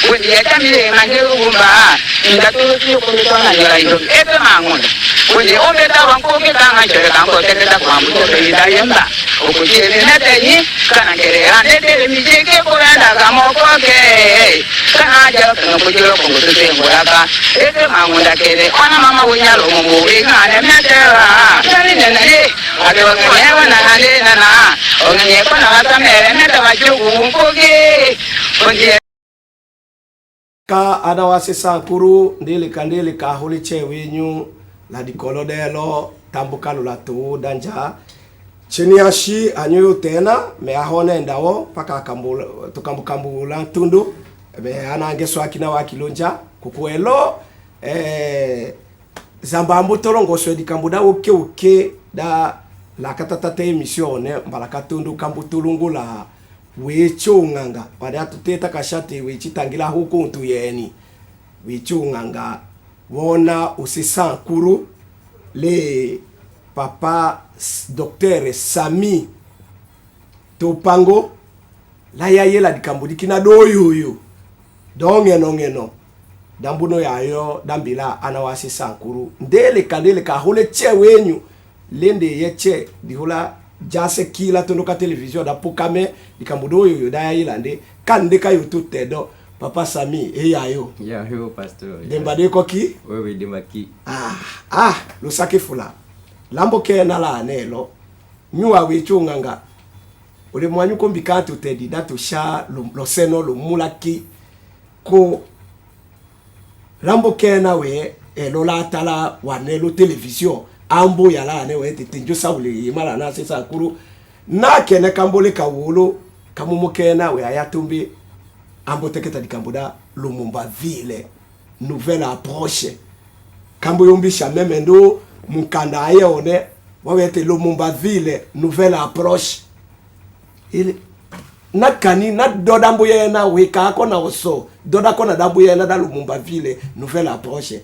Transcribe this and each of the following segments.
When you tell me Manjumba, in the two every man. When the only one cooking down, I should have protected the farm with the Diana. Okay, can I get it? And they tell me, take it for okay. Can I just put your phone to say, whatever? Every man would have get it. On a mamma with yellow moving on a matter. I don't know when I did, and I only put out a matter of you won't forget. Ka anawasi sankuru ndili kandili ka huli chewenyu la dikolo delo tambuka lula tu danja chini ashi anyo tena me ahone ndawo paka tukambukambula tundu me anangeso akina wakilonja kukuelo zambambu tolongo so dikambuda oke da la katata emission mbalaka tundu kambutulungu la wechunganga pada tuteta kashati wechitangila huko ntu yeni wechunganga wona usisankuru le papa docteur Sami Topango la yayela dikambudi kina doyoyo ngeno dambuno yayo dambila anawasi sankuru ndele ka hole chewenyu lende yeche dihula jase kila tonoka television da pokame dikambudo yo da yilande kande kayo tutedo papa Sami yayo ya yo pasteur dembade koki oui dembaki lo sakifula lambo ke na la nelo nyuwa wechunganga ole mwanyu kombikatu tedi datu sha lo seno lo mulaki ko lambo ke na we lo la tala wanelo television ambo yala ne wete tinjo sawule mala na sesa kuru na kene kambole kawolo kamumoke na we ayatumbi ambo teketa dikamboda Lumumba ville nouvelle approche kambo yombisha memendo mukanda aye one wawete Lumumba ville nouvelle approche ile nakani na dodambo ye na we ka kona oso doda kona dambo ye na da Lumumba ville nouvelle approche.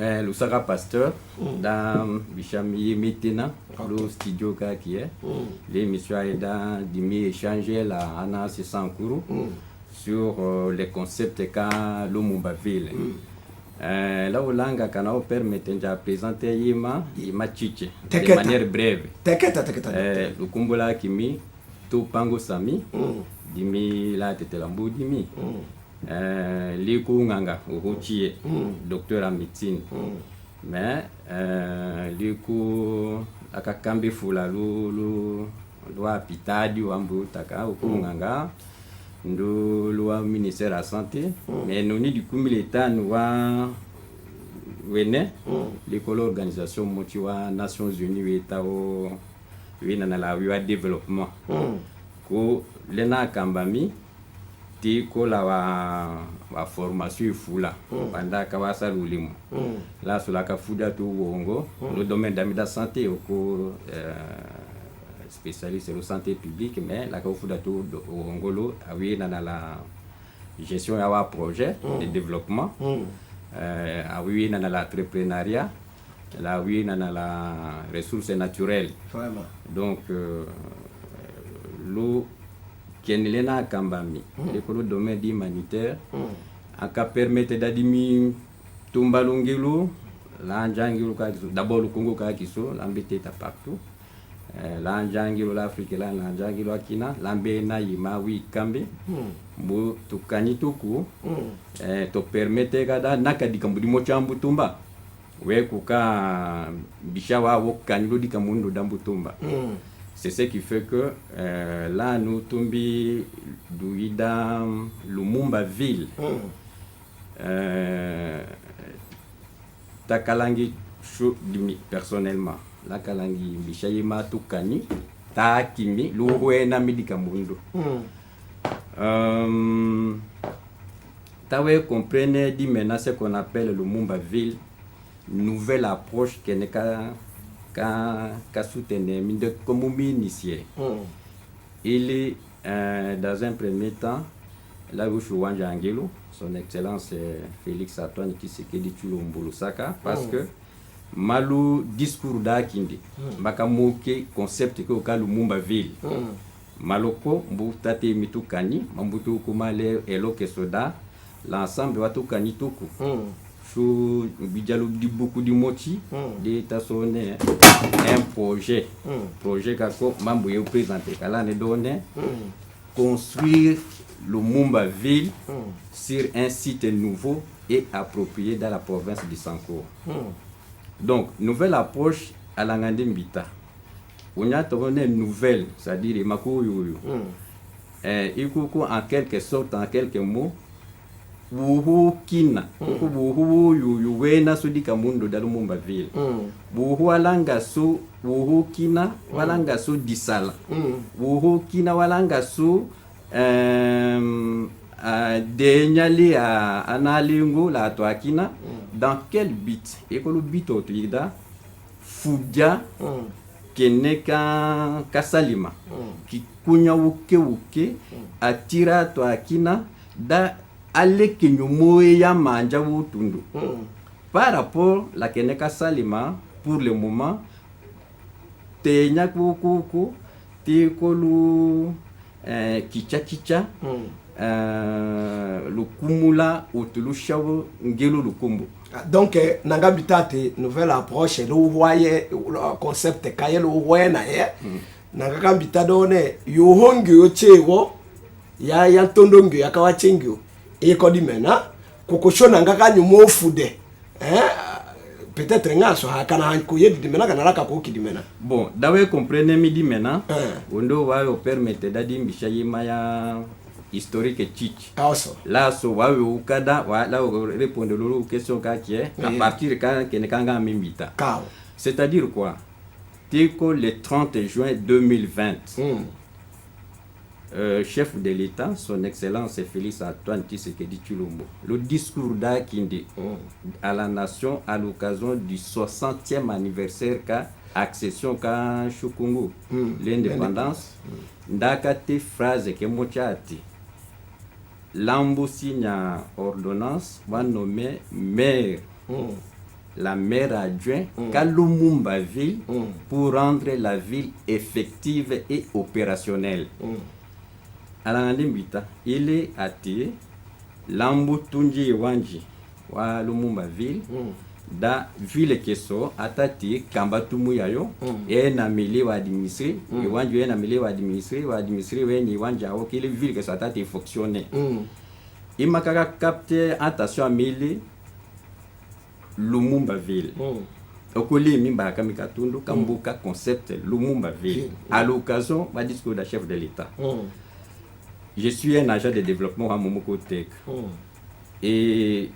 Le Sara Pasteur, dans Bichami Métina, le studio qui est, l'émission est dans échanger la Anna Sankuru sur les concepts qu'a Lumumba ville. Là où l'anga canao permet de présenter Yima Chiche de manière brève. Le Kumbola Kimi, Topango Sami, Dimi la Tetelambu Dimi. Liku nganga uhuchie docteur en médecine mais liku akakambi fula lu apitadi wambu taka nganga ndo loi ministère de la santé mais noni du coup militant wa wene l'école organisation motiwa Nations Unies weta o wina na la wa développement ko lena kambami ti ko la wa formation fula panda kawasa lulimu la sur la kafuda tu wongo le domaine de la santé ko spécialiste de santé publique mais la kafuda tu wongo lo awi na la gestion ya wa projet de développement awi na la entrepreneuriat la awi na la ressources naturelles vraiment donc lo Kenelena Kambami, le domaine humanitaire, aka permettre d'adimi Tumbalungilo, l'Anjangilo, d'abord le Congo Kakiso, l'ambité partout, l'Anjangilo, l'Afrique, l'Anjangilo Akina, l'Ambena Yimawi Kambe, Bo Tukanituku, to permettre Gada Nakadikambu Mochambutumba, Wekuka Bishawa Wokanilo di Kamundo Dambutumba. C'est ce qui fait que là, nous tombons dans Lumumba ville. Takalangi personnellement, la Kalangi Bishayima Tukani, Takimi, Luruena Midikamundo. Tawe comprenez dit maintenant ce qu'on appelle Lumumba ville, nouvelle approche qui n'est qu'à soutenir comme initié. Il est dans un premier temps là où Chouanja Angelo, son excellence Félix Antoine Tshisekedi Tshilombo Lusaka, parce que malou discours d'Akindi, bakamoke concept que au Lumumba ville, maloko mbutate mitukani mambutu kumale elo kesoda l'ensemble watukani tuku sous bijalo di beaucoup di moti de tasone un projet kako mambo yo présenter kala ne donner construire Lumumba ville sur un site nouveau et approprié dans la province de Sankour. Donc nouvelle approche à l'angande mbita. On a tourné une nouvelle, c'est-à-dire makuyu. Ikuku en quelque sorte, en quelques mots, buhu kina, buhu yu wena sudi kamundo da Lumumba ville. Buhu alanga su buhu kina walanga su disala. Buhu kina walanga su denyali a analingo la toakina. Dans quel but? Et que le but autoida fudia keneka kasalima ki kunya wuke atira toakina da ale kenyomoe ya manja wutundu. Par rapport la keneka salima pour le moment tenya kuku ti kolu kicha le kumula utulu shawo ngelu lukumbu. Donc nanga bitate nouvelle approche le voyez le concept kaye le voyez na ye nanga kambita done yo hongyo chewo ya tondongo ya kawachengyo e kodi mena kokosho nanga kanyu mofude peut-être ngaso hakana hankuye di mena kana raka ko kidi mena. Bon dawe comprendre mi di mena ondo wa yo permettre dadi mbishayima ya historique chichi. Là so wa ukada wa la répondre aux questions qui est à partir quand kenekanga mimbita. C'est-à-dire quoi? Tiko le 30 juin 2020. Chef de l'État, son Excellence Félix Antoine Tshisekedi Tshilombo, le discours d'Akinde à la nation à l'occasion du 60e anniversaire qu'a accession qu'a Chokungu, l'indépendance, ndakate phrase que mochati. Lambo signe ordonnance va nommer maire, la maire adjoint Lumumba ville pour rendre la ville effective et opérationnelle. À la Ndimbita, il est athée, Lambo Tunji Wanji wa Lumumba ville, da ville keso atati kambatumu yayo e na mili wa administrer Wanji na mili wa administrer weni wanja o kile ville keso atati fonctionner. Imakaka capter attention à mili Lumumba ville. Okoli mimba kamikatundu kambuka concept Lumumba ville à l'occasion du discours du chef de l'État. Je suis un agent de développement à Momoko Tech et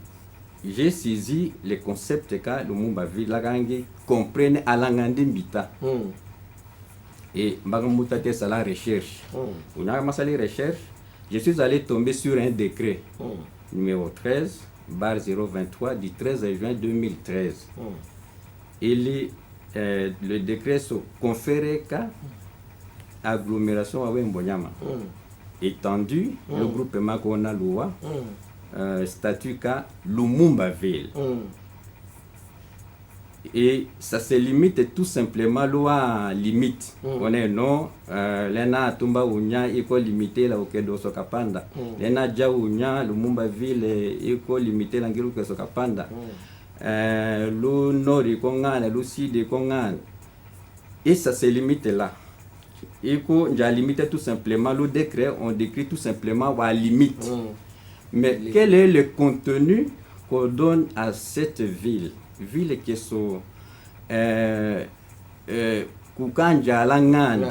j'ai saisi le concept que Lumumba ville la gangi comprenne à l'angande mbita et magamutate ça la recherche. On a commencé la recherche. Je suis allé tomber sur un décret numéro 13/023 du 13 juin 2013. Et le décret se conférait qu'à agglomération à Wembonyama. Étendu, le groupement qu'on a loi, statut qu'à Lumumba ville. Et ça se limite tout simplement loi limite. On est non, l'ena tumba unya iko limité la okedo sokapanda. L'ena ja unya Lumumba ville iko limité la ngiru ke sokapanda. Lu nord kongane, lu sud kongane. Et ça se limite là. Iko nja limité tout simplement le décret, on décrit tout simplement la limite. Mais quel est le contenu qu'on donne à cette ville? Ville qui sont kukanja langandi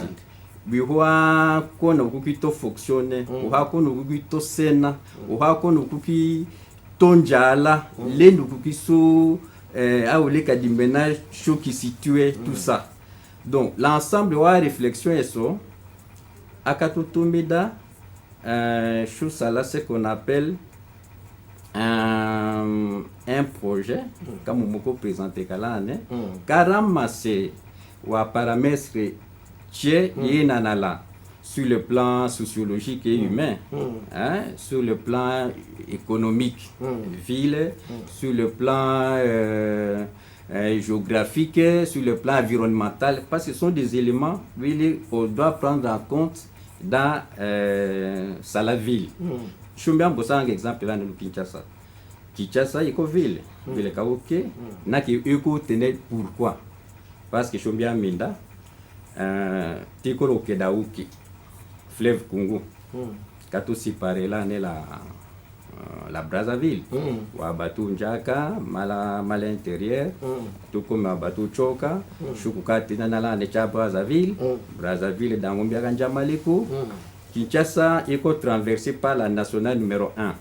bihwa kono kukito fonctionner uha kono kukito sena uha kono kuki tonjala lendu kukiso aule kadimena cho qui situé tout ça. Donc l'ensemble de la réflexion est ça akatutumida chose ça là ce qu'on appelle un projet comme on peut présenter kalane karama c'est wa paramètre tché yenanala sur le plan sociologique et humain, sur le plan économique ville, sur le plan géographique, sur le plan environnemental, parce que ce sont des éléments qu'on doit prendre en compte dans Salaville. Je suis bien pour un exemple là dans Kinshasa. Kinshasa est une ville, ville Kaoke, n'a qui tenait pourquoi? Parce que je suis bien minda, Tikoro Kedaouki, fleuve Congo, quand tout séparé là, n'est la Brazzaville, ou à Batou Njaka, mal intérieur, tout comme à Batou Choka, Chukuka Tinanala, Necha Brazzaville, Brazzaville dans Mumbiagan Jamalikou, Kinshasa est traversé par la nationale numéro 1.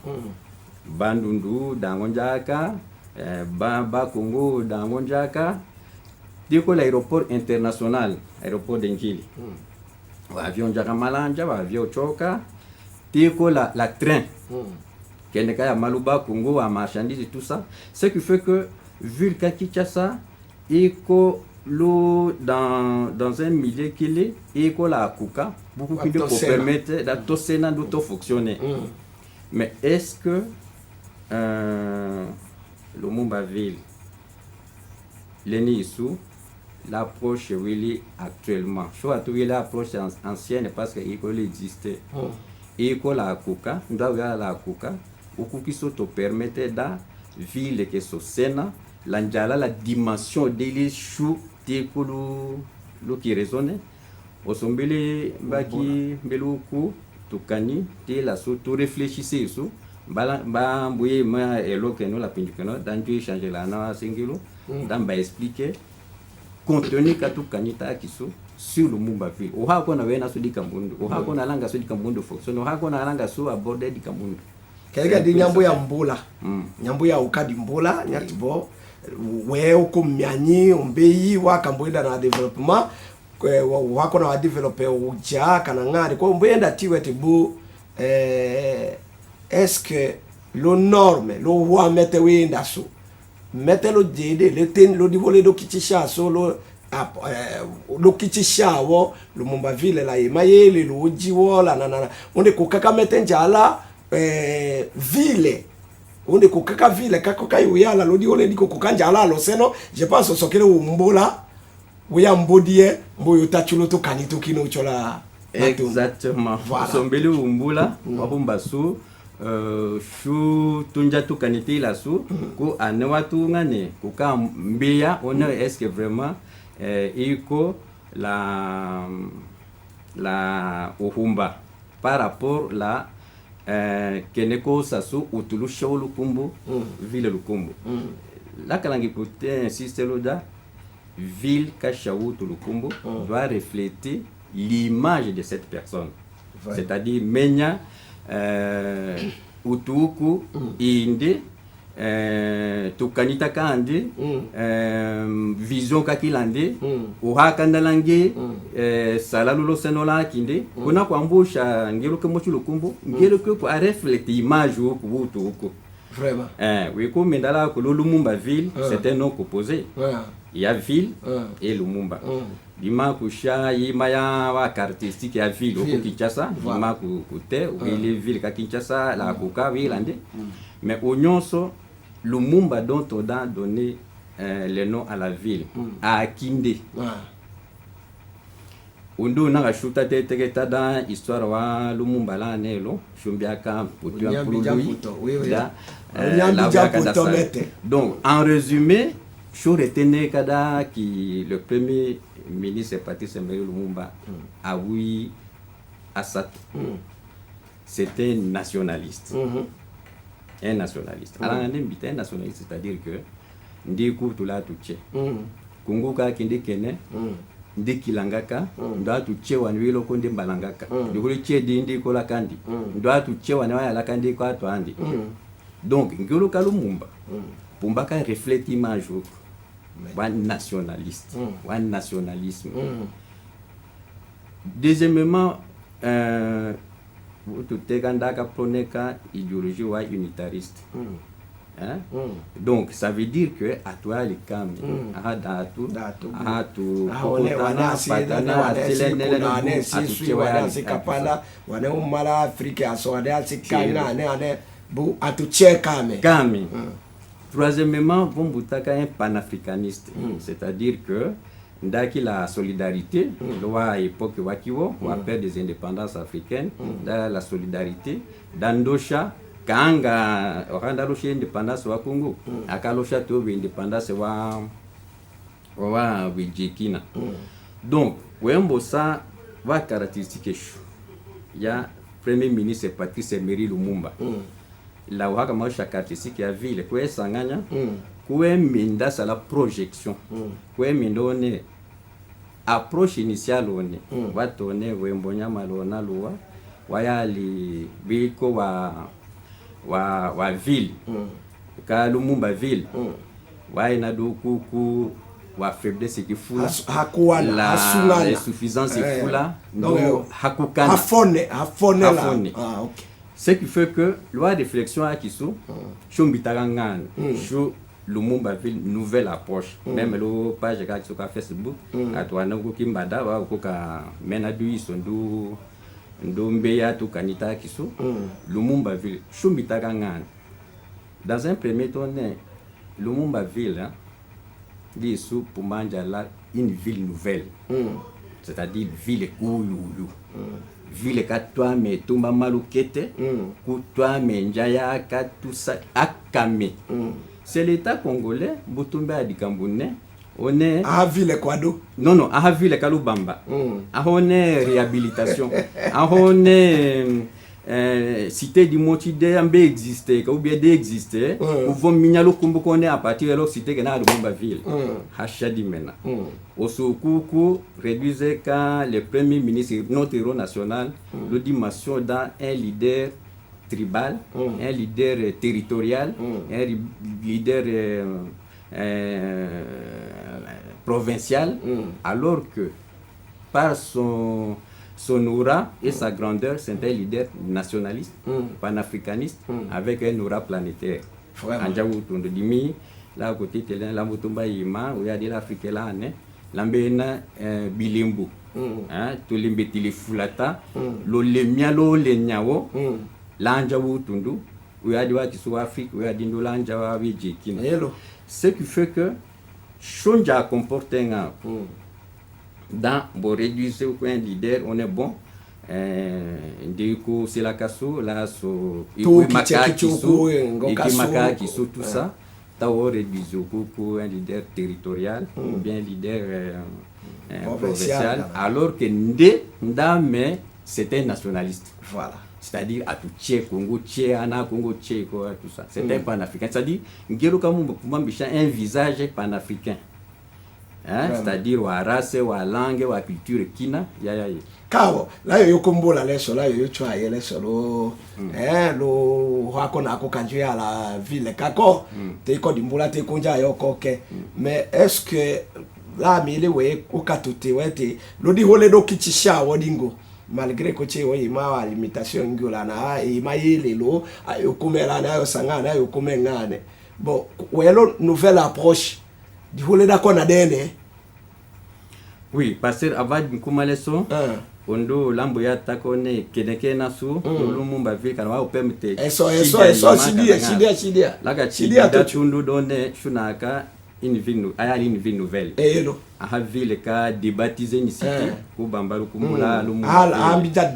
Bandundu dans Njaka, Bamba Congo dans Njaka, Diko l'aéroport international, aéroport d'Engili. Avion Njaka Malanja, avion Choka, Diko la train. Keneka Maluba, Congo, à marchandises et tout ça. Ce qui fait que, vu le Kinshasa, dans un milieu qu'il est, et la Kuka, beaucoup qui pour permettre de fonctionner. Mais est-ce que le Mumbaville, l'approche est actuellement, je vois que l'approche ancienne parce qu'il existait. Et que la Kuka, nous avons la Kuka, beaucoup qui sont permettent de ville que ce Sénat, la dimension des choux qui résonne. Au sombele baki beluku tukani te la so to réfléchissez sur ba mbouye ma elokeno la pinjukeno dan tu changer la na singilo dan ba expliquer contenu ka tukani ta kiso sur le Mumbaville. O ha ko na wena so di Kambundo, o ha ko na langa so di Kambundo fonctionne, o ha ko na langa so aborder di Kambundo. Keleka di nyambo ya mbola. Nyambo ya ukadi mbola nyatibo we uko myanyi ombeyi wa Kambundo na development wako na wadevelope uja kana ngari kwa mbenda tiwe tibu est-ce que lo norme lo wa mete winda so mete lo jede le ten lo divole do kichisha so lo kichisha wo lo Mumbaville la yemayele lo jiwo la nana onde kokaka mete njala ville onde kokaka ville kakoka yala lo divole diko kokanjala lo seno je pense sokele umbola Ouya mbodie mboyo tachuloto kanito kino chola. Exactement. Voilà. Sombeli umbula wabumba su shu tunja tu kaniti la su ko anewatu ngane ko ka mbia on est-ce que vraiment iko la uhumba par rapport la keneko sasu utulu shawlu kumbu ville lukumbu la kalangi pote insiste loda ville Kachaou Tulukumbo doit refléter l'image de cette personne. C'est-à-dire Menya, Utuku, Inde, Tukanita Kande, Vision Kakilande, Uha Kandalange, Salalulo Senola Kinde, Kuna Kwambusha, Ngelo Kemochu Lukumbo, Ngelo Keko a reflété l'image au Utuku. Vraiment. Oui, comme Mendala, que le Mumbaville, c'est un nom composé. Il y a ville et Lumumba. Dima kusha yimaya wa caractéristique ya ville au Kinshasa, dima kute ou les villes ka Kinshasa la Kuka vilande. Mais au Nyonso Lumumba dont on a donné le nom à la ville à Kinde. Undo na gashuta teteketa dans histoire wa Lumumba la nelo shumbiaka putu ya pului. Donc en résumé Chou retene kada qui le premier ministre Patrice Emery Lumumba a oui Assat. C'était un nationaliste. Un nationaliste. Alors on est un nationaliste, c'est-à-dire que ndiku tula tuche. Kungu ka kinde kene ndi kilangaka ndo tuche wanwilo konde balangaka. Ndikuli che ndi kola kandi. Ndo tuche wanwa la kandi kwa to andi. Donc ngolo ka Lumumba. Pumbaka reflète image un nationaliste, un nationalisme. Deuxièmement, tout est idéologie unitariste. Donc ça veut dire que à toi les cam Troisièmement, Bombutaka est un panafricaniste, c'est-à-dire que Ndaki la solidarité, loi à l'époque wakiwo, ou après des indépendances africaines, dans la solidarité, d'Andosha, Kanga, Randalosha indépendance wa Congo, Akalosha tobe indépendance wa Wijekina. Donc, Wembo ça va caractéristiquer. Il y a Premier ministre Patrice Emery Lumumba. La waka maisha caractéristique ya ville, kwa sanganya, kwa minda sa la projection, kwa mindone approche initiale one, watone wembonya malona luwa, wayali biko wa ville, ka Lumumba ville, waina do kuku wa faiblesse qui fula, la insuffisance qui fula, no hakukana, hafone la, ok. Ce qui fait que loi de réflexion à Kisu, Chumbitarangan, Chou Lumumba ville nouvelle approche. Même le page sur Facebook, à toi n'ouvre Kimbada, ou Koka Menadu, Sondu, Ndombeya, tout Kanita Kisu, Lumumba ville, Chumbitarangan. Dans un premier temps, Lumumba ville, dit sous pour Mandjala, une ville nouvelle, c'est-à-dire ville Kouyoulou. Ville katwa me tumba malukete, kutwa me njaya katusa akame. C'est l'État congolais, Butumba Adikambune, on est... Ah, ville Kwado? Non, ah, ville Kalubamba. Ah, on est réhabilitation. Ah, on est... cité du Motide ambe existé, ou bien d'exister, ou vont mignalo kumbu qu'on est à partir de l'autre cité que n'a Lumumba ville. Hachadi mena. Osokuku réduisait quand le premier ministre, notre héros national, le dimension dans un leader tribal, un leader territorial, un leader provincial, alors que par son aura et sa grandeur, c'est un leader nationaliste, panafricaniste, avec un aura planétaire. Anjaou Tondodimi, là à côté de l'Ambotomba Yima, où il y a de l'Afrique là, l'Ambena Bilimbu, tout l'imbétile Fulata, l'Olemialo Lenyao, l'Anjaou Tundu, où il y a des gens qui sont Afrique, où il y a des gens qui sont Afrique. Ce qui fait que Chonja comporte un dans pour réduire au coin leader on est bon ndiko c'est la kaso là so Maka tout ça tawo réduire au un leader territorial ou bien leader provincial alors que ndame c'était nationaliste, voilà, c'est-à-dire à tout Tché Congo Tché ana Congo Tché quoi tout ça, c'était panafricain, c'est-à-dire ngero kamu kumambisha un visage panafricain. C'est-à-dire wa race, wa langue, wa culture kina ya. Kawo la yo kombola leso la yo chwa leso lo lo hako na ko kanjwe à la ville kako te ko dimbula te konja yo koke mais est-ce que la mile we ko katote wete lo di hole do kichisha wodingo malgré ko che we ma wa limitation ngola na e ma yele lo ayo kumela na yo sangana yo kumengane bon welo nouvelle approche du hole da ko na dene. Oui, parce que avant de commencer, ondo lambo ya takone keneke nasu Lumumba ville kana wa permete. Eso sidia. Laga sidia chundu donne shunaka une ville nouvelle. Elo. A ville ka débaptiser une cité ku bambalu kumula Lumumba. Abidja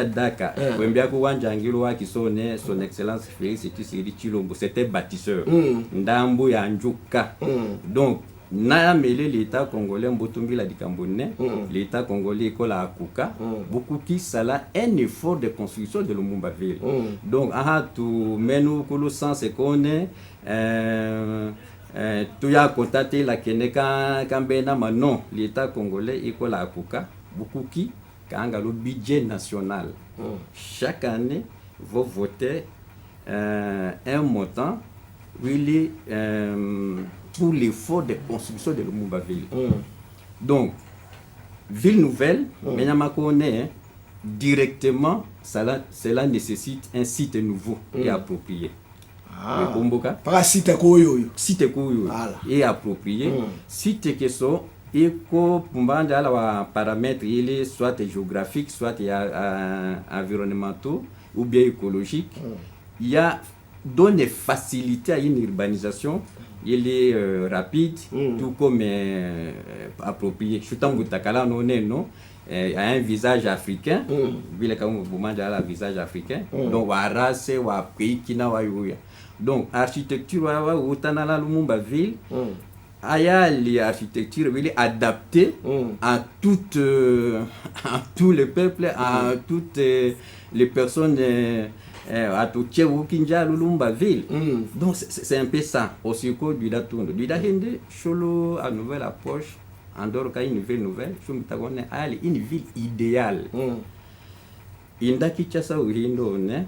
Daka. Wembia ku wanja ngilo wa kisone son excellence Félix Tshisekedi Tshilombo, c'était bâtisseur. Ndambo ya njuka. Donc na mêlé l'État congolais Mbotumbi la Dikambone, l'État congolais Kola Akuka, beaucoup qui sala un effort de construction de Lumumba ville. Donc tout menu kolo sens c'est qu'on est tout y a contacté la Keneka Kambena non l'État congolais Kola Akuka, beaucoup qui kanga le budget national. Chaque année vous votez un montant really pour l'effort de construction de Lumumba ville. Donc, ville nouvelle, directement, cela nécessite un site nouveau et approprié. Pas site Kouyo. Site Kouyo et approprié. Site que so, et ko pumbanda la paramètres il soit géographiques, soit environnementaux ou bien écologiques. Il y a donne des facilités à une urbanisation. Il est rapide, tout comme approprié. Je suis en Takala, non, a un visage africain. Vile kama bumanja a un visage africain. Donc wa race wa pays kina wa yuya. Donc architecture wa utana la Lumumba ville. Aya l'architecture elle est adaptée à toutes à tous les peuples, à toutes les personnes à tout Kinja Lumumba ville. Donc c'est un peu ça aussi que du Datondo. Du Dahende Cholo à nouvelle approche en dehors une nouvelle, je me tagone une ville idéale. Indaki chasa urindo ne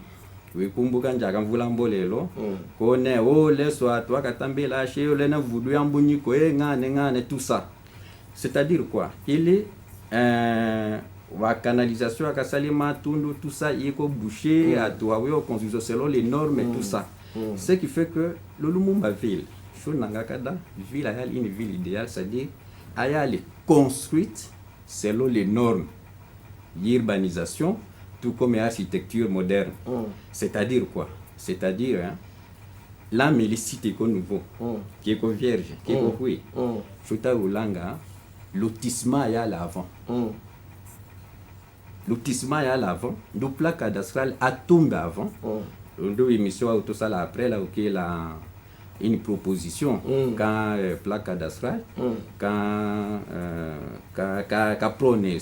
wikumbuka njaga mvula mbolelo kone ole swatu akatambela she ole na vudu ya mbunyiko ngane tout ça. C'est-à-dire quoi? Il est la canalisation akasalima tundu tout ça yeko bouché à toawe construction selon les normes et tout ça. Ce qui fait que le Lumumba ville, Shonangakada ville a une ville idéale, c'est-à-dire elle est construite selon les normes d'urbanisation, tout comme l'architecture moderne. C'est-à-dire quoi? C'est-à-dire là, mais les sites nouveaux, qui est vierge, qui est oui, Chota Ulanga, lotissement est à l'avant. Lotissement est à l'avant, le plat cadastral a tombé avant. Deux émissions tout ça après là, ok, là. Une proposition quand plaque cadastrale quand prône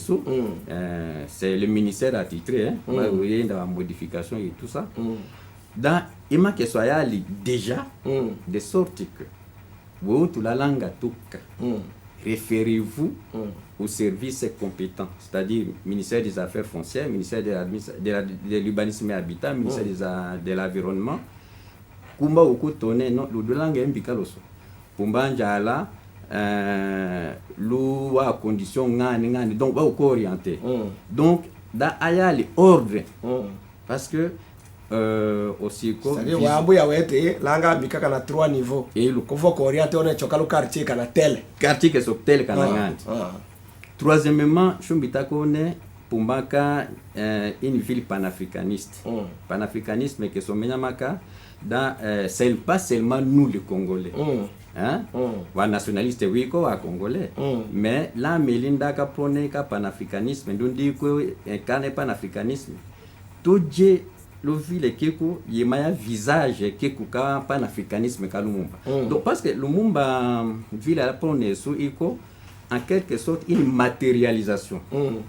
c'est le ministère attitré dans la modification et tout ça dans il m'a que soit déjà de sorte que vous tout la langue tuka référez-vous aux services compétents, c'est-à-dire ministère des Affaires foncières, ministère de l'urbanisme et habitat, ministère de l'environnement. Kumba ukutone no ludulanga embikaloso kumba njala lu wa condition ngani donc va orienter donc da ayali ordre parce que aussi ko c'est-à-dire wambu ya wete langa bikaka na 3 niveaux et lu ko faut orienter on choka lu quartier kana tel quartier que so tel kana ngani troisièmement chumbita kone pumbaka une ville panafricaniste panafricanisme que so menyamaka dans c'est pas seulement nous les Congolais wa nationaliste wiko wa Congolais mais là melinda ka prôner ka panafricanisme ndundi ko kana panafricanisme toje le ville keko yemaya visage keko ka panafricanisme ka Lumumba donc parce que Lumumba ville la prôner so iko en quelque sorte une matérialisation,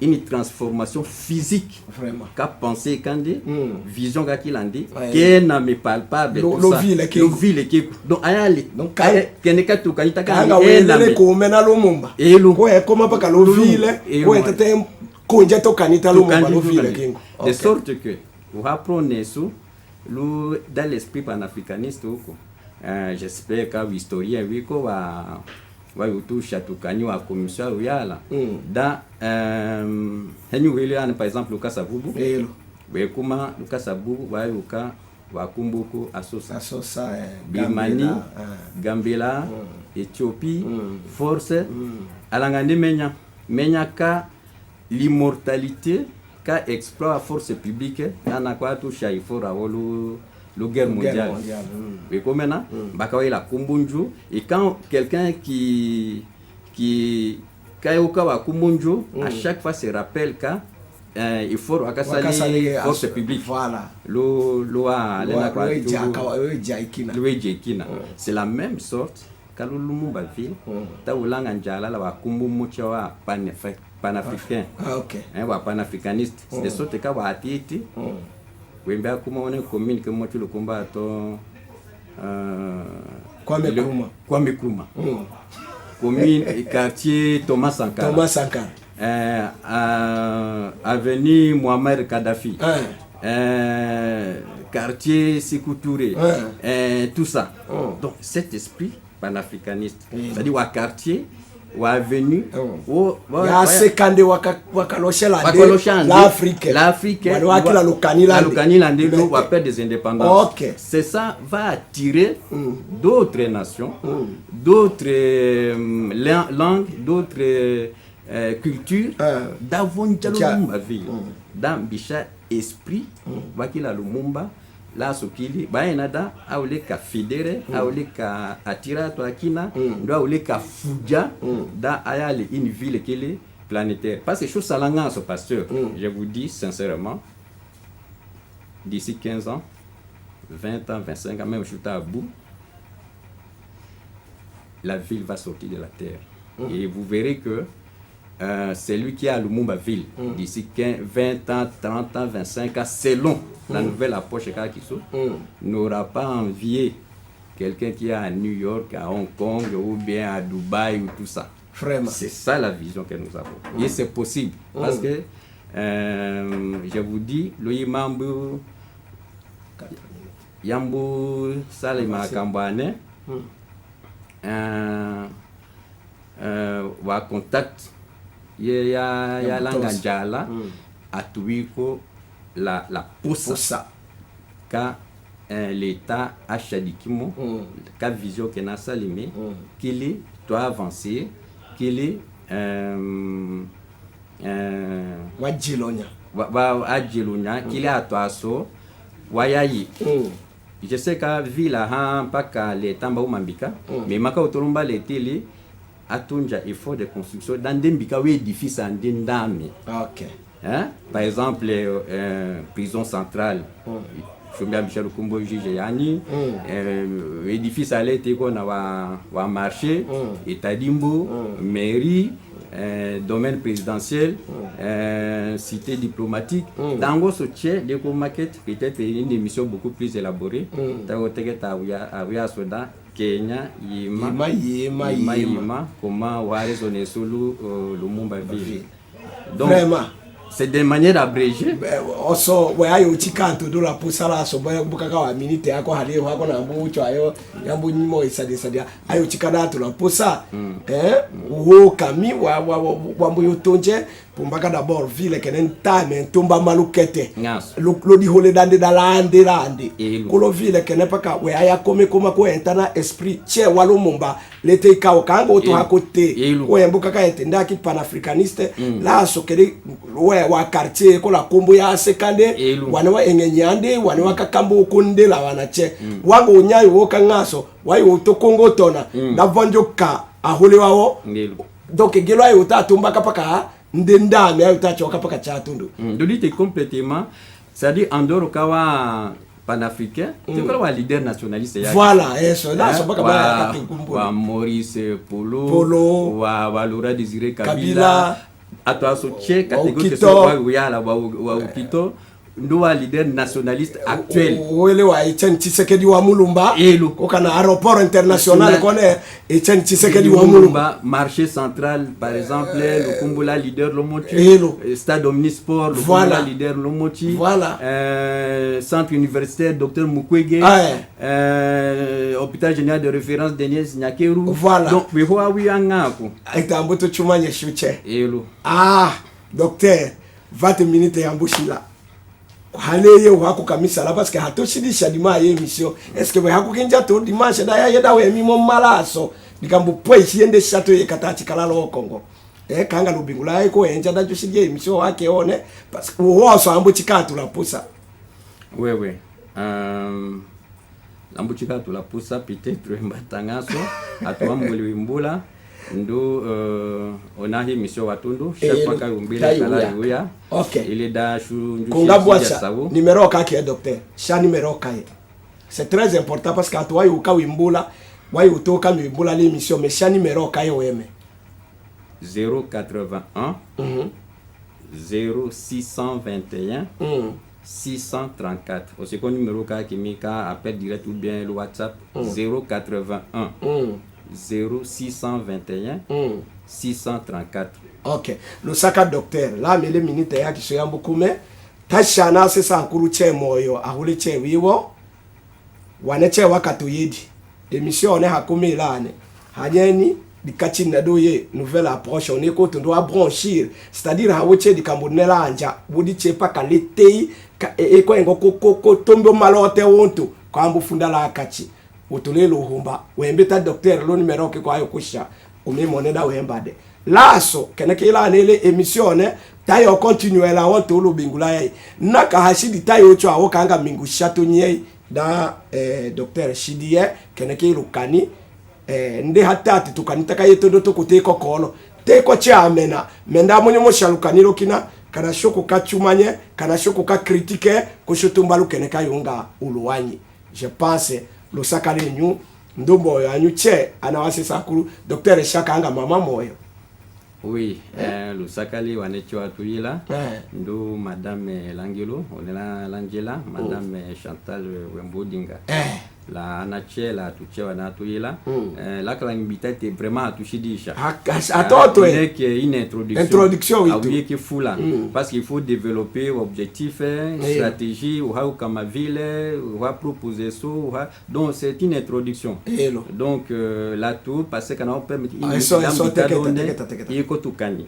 une transformation physique. Vraiment. Qu'a pensé Kandi, vision qu'il a dit, qui n'a me parle pas de tout ça. Le ville qui donc ayali. Donc keneka tu kanita kanga wele ko mena Lumumba. Et lu ko e koma pa lo ville, ko etete konja to kanita Lumumba lo ville kingo. De sorte que vous apprenez sous le dans l'esprit panafricaniste j'espère que l'historien wiko va utusha tukani wa commission uyala da henyu wele an par exemple Lucas Sabubu we kuma Lucas Sabubu wa yuka wa kumbuku asosa Birmanie Gambela Éthiopie force alangandi menya ka l'immortalité ka exploit force publique ana kwa tusha ifora wolu le guerre mondiale. Mais comme maintenant, la Kumbunju et quand quelqu'un qui Kayoka wa Kumbunju à chaque fois se rappelle qu'il faut akasali force publique. Voilà. C'est la même sorte quand Lumumba ville ta ulanga njala la wa Kumbumucha wa panafricain. Ah OK. Wa panafricaniste. C'est de sorte que wa atiti wembe akuma one commune que moi tu le combat to Kwame Nkrumah commune quartier Thomas Sankara avenue Muammar Kadhafi quartier Sékou Touré tout ça donc cet esprit panafricaniste c'est-à-dire wa quartier wa avenue ya sekande wakaloshela l'Afrique wakila lokanilande lo wa perdre des indépendances. C'est ça va attirer d'autres nations, d'autres langues, d'autres cultures d'avant Lumumba ville dans bicha esprit wakila Lumumba la sokili ba enada aule ka federe aule ka atira to akina ndo aule ka fuja da ayale une ville kele planétaire parce que chose salanga ce pasteur je vous dis sincèrement d'ici 15 ans 20 ans 25 ans même je suis à bout la ville va sortir de la terre et vous verrez que c'est lui qui a Lumumba ville d'ici 20 ans, 30 ans, 25 ans, selon la nouvelle approche n'aura pas envié quelqu'un qui est à New York, à Hong Kong ou bien à Dubaï ou tout ça. Vraiment. C'est ça la vision que nous avons. Et c'est possible parce que je vous dis, le Yambu Salima Kambane wa contact ya langa njala atuiko la posa ka l'état achadikimo ka vision que na salime qu'il est doit avancer qu'il est wajilonya wa ajilonya qu'il est atoaso wayayi je sais que villa ha paka l'état mba umambika mais maka otolomba l'été atunja effort de construction dans des édifices en dindami. OK. Hein? Par exemple, prison centrale. Chombia Michel Kumbo juge yani édifice à l'été qu'on a wa marché, état d'Imbo, mairie, domaine présidentiel, cité diplomatique. Dans vos soutiens, des maquettes, peut-être une émission beaucoup plus élaborée. Dans Soda Kenya yima comment on va raisonner sur Lumumba ville. Donc vraiment c'est de manière abrégée. Also wayo chikanto dola pusala so boya bukaka wa minute yako hali wako na mbucho ayo yambu nyimo isadia ayo chikada to la pusa wo kami wa mbuyo tonje pumbaka d'abord ville kenen time tomba malukete lo di hole dande dalande kolo ville kenen paka we aya kome koma ko entana esprit che walo mumba lete ka okango to hakote wo yambuka ka etenda ki panafricaniste la so kede we wa quartier ko la kombo ya sekande wana wa engenyande wana wa kakambo konde la wana che wango nyayo wo kangaso wayo to kongo tona na vanjoka ahole wawo donc gelo ayo ta tumba kapaka ndenda me ayo ta choka paka cha tundu de lutte complètement c'est-à-dire en dehors kawa panafricain c'est quoi le leader nationaliste ya voilà eso là so paka ba wa Maurice Polo wa Laurent Désiré Kabila atwa so che catégorie so wa Okito ndo leader nationaliste actuel wele wa Etienne Tshisekedi wa Mulumba okana aéroport international kone Etienne Tshisekedi wa Mulumba marché central par exemple le Kumbola leader Lomoti stade Omnisport le Kumbola leader Lomoti centre universitaire Dr Mukwege hôpital général de référence Denis Nyakeru donc we ho awi angako aitambo to chumanye shuche docteur 20 minutes ya mbushila haleye wako kamisa la parce que hatoshidisha dima ye mission est-ce que we hakukinja to dimanche da ya da we mimo malaso bikambu poishi yende shato ye katachi kalalo Kongo kanga lubingula iko enja da joshidie mission wake one parce que wo so ambo chikatu la pusa wewe ambo chikatu la pusa peut-être mbatangaso atwambuli mbula ndo onahi mission watundu chef paka umbila kala yuya il est da shu kungabwacha numéro kake docteur cha numéro kaye c'est très important parce que atwa yuka wimbula wa yutoka wimbula l'émission mais cha numéro kaye weme 081 0621 634 au second numéro kake mika appel direct ou bien le WhatsApp 081 0621 634. OK. Le saka docteur la mele minute ya kiso yambo kume tashana se sankuru che moyo ahule che wiwo wane che wakatu yidi émission ne hakumi lane hanyeni dikachi na doye nouvelle approche on est côté doit branchir c'est-à-dire hawoche dikambonela anja bodi che paka letei ko ngo ko tombo malote wonto kwambu fundala akachi utolelo humba wembeta docteur lo numéro ke ko ayo kusha umi moneda wembade laso keneke ila nele émission tayo continue la wonto lo bingula yai naka hashidi tayo cho awo kanga mingu chatonnier da docteur Shidie keneke lukani nde hatati tukanitaka yeto doto kuteko kolo teko cha amena menda monyo mo shalukaniro kina kana shoko ka chumanye kana shoko ka critique ko shotumbalu keneka yonga uluwanyi. Je pense lo sakali nyu ndombo yanyu che anawasi sakuru docteur Shakanga mama moyo. Oui, le sakali wanechwa tuila ndo madame Langelo, onela Langela, madame Chantal Wembodinga. La anache la tuchewa na tuila. La kalangibita était vraiment touchidisha. Attends, une introduction oui qui foula parce qu'il faut développer objectif, stratégie ou comme ville, ou proposer ça, donc c'est une introduction. Donc là tout parce que quand on permet il faut tout gagner.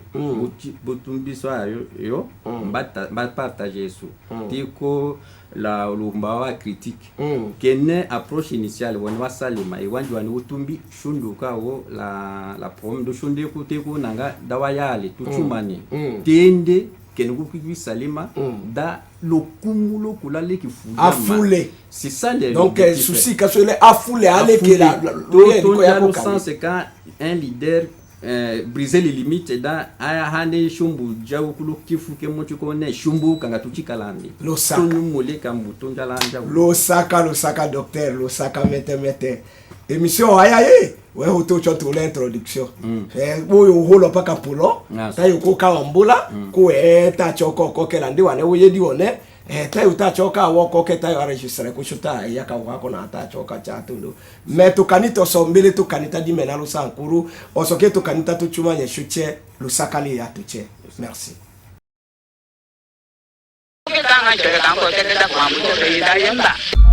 Botumbi soit yo bat partager ça. Tiko la lumbawa critique kene approche initiale wanwa salima iwanjwa ni utumbi shunduka wo la problème de shunde kote ko nanga dawayale tuchumani tende kene kuki salima da lokumulo kulale afoulé. C'est ça les donc souci que soit afoulé aller que la le sens c'est quand un leader briser les limites dans hane shumbu jawu kulo kifu ke mocho kone shumbu kanga tuchikalandi lo saka mole kambuto njalanja lo saka docteur lo saka mete émission ayaye we hoto choto l'introduction boyo holo paka pulo tayo ko kawambula ko ta choko ko kelandi wane uyedi one tayo ta choka woko ke tayo enregistrer ko shuta yaka wako na ta choka chatundo meto kanito sombele to kanita di menalo sankuru osoke to kanita to chuma nye shuche lusakali ya tuche. Merci. Kita ngajar kamu, kita tak mampu, kita tak